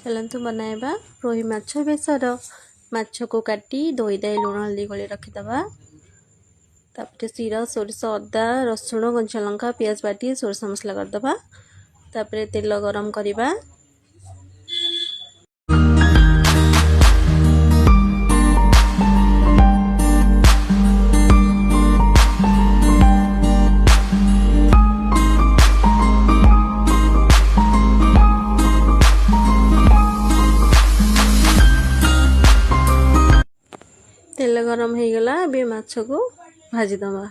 चलतु बनाइबा रोही माछ बेसर। माछ को काटी धोई दाई लुण हल्दी गोली रखीदबा। तापर जीरा सोरिष अदा रसुण कंचा लंका पियाज बाटी सोरिष मसला करदबा। तापर तेल गरम करवा। तेल गरम हो गला बे माछ को भाजी दबा।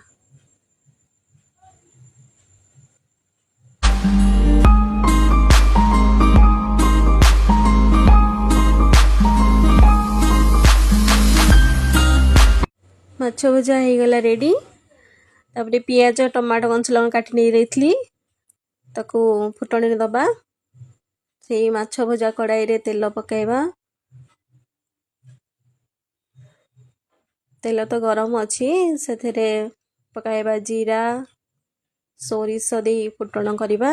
माछ भजा हो गला रेडी। तापर पियाज टमाटो कंचा लंका काटी नहीं रही ताको फुटणी दबा। से माछ भजा कड़ाई रे तेल पकाइबा। तेल तो गरम अच्छी से पकाइबा जीरा सोरिष दे फुटण करवा।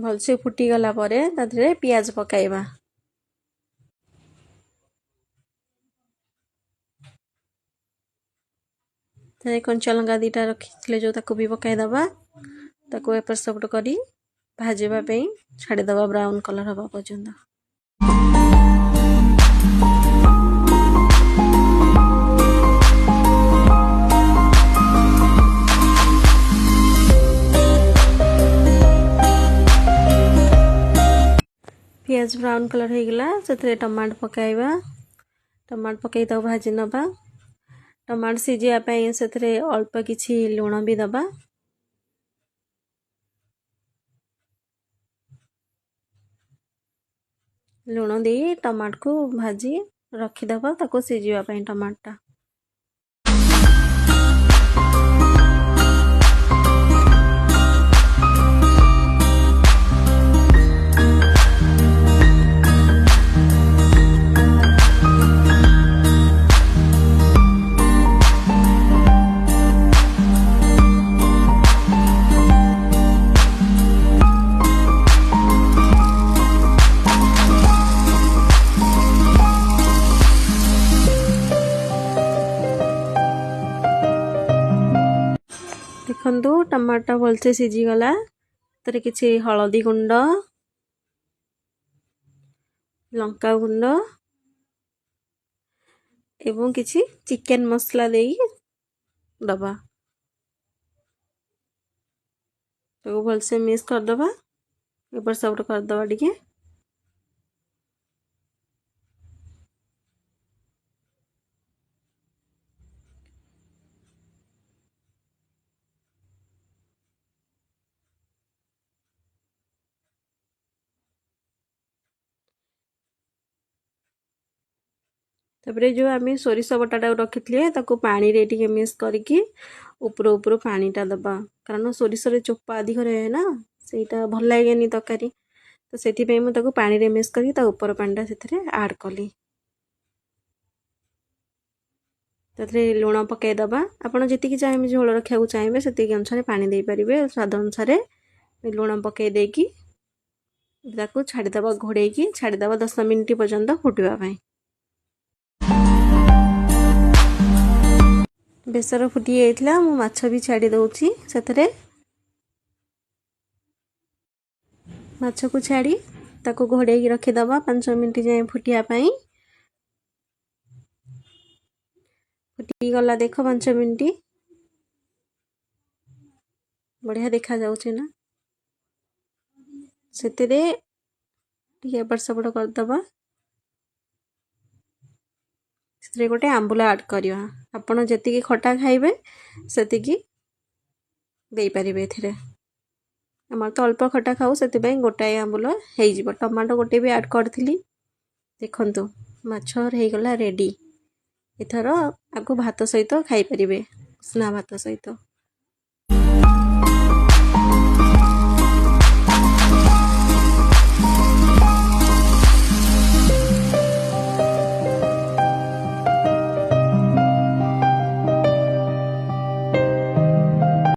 भलसे फुटी गला परे तादरे पियाज पकाइबा। कंचा लंका दीटा रखी जो ताको भी पकाई दबा। ताको एपर सेपट करी भाजवा पे छाड़ीदबा ब्राउन कलर हवा पर्यंत। पियाज ब्राउन कलर हो गला से टमाटो पकाइबा। टमाटो पकई तो भाजी नबा। टमाटो सीझापी से अल्प किछि लुण भी दबा। लुण दे टमाटो को भाजी रखीदबा ताको सीझापी टमाटा। देखो टमाटो भलसे सीझीगला। तर किसी हलदी गुंड लंका गुंड एवं किसी चिकेन मसला दे दबा। तो भलसे मिक्स कर दबा। एपर सब कर दबा टिके। तापरे जो आम सोरिष बटाटा रखी ताको पानी रे टिके मिक्स करके ऊपर ऊपर पानीटा दबा। कारण सोरिष रे चोपा अधिक रहे ना सेटा भल लगे तरकारी। तो से मुझे पानी रे मिक्स करके ऊपर पानीटा से आड कली। लुण पकई दबा। आपड़ जी चाहिए झोल रखा चाहिए से अनुसार पानी दे पारे। स्वाद अनुसार लुण पकई देकी छाड़ीदबा घोड़े छाड़ीदबा 10 मिनिट पर्यंत फुटवाई। बेसर फुटी जाइला मु माछ भी छाड़ी दउची सेतरे। माछ को छाड़ी ताको घोड़े रखी दबा 5 मिनिट जाए फुटिया पाई। फुटी गला देख 5 मिनिट बढ़िया देखा जाउचे ना। सेतरे टिके एपट सेपट कर दबा। से गोटे आंबुला ऐड करिया। आपण जति खटा खाइबे सेतिकी दे पारिबे एथिरे। हमर तो अल्प खटा खाऊ से गोटाए आंबुल हो। टमाटो गोटे भी ऐड करथिली। देखंतु माछ हो गला रेडी। एथर आगु भात सहित खाई परिबे। स्ना भात सहित।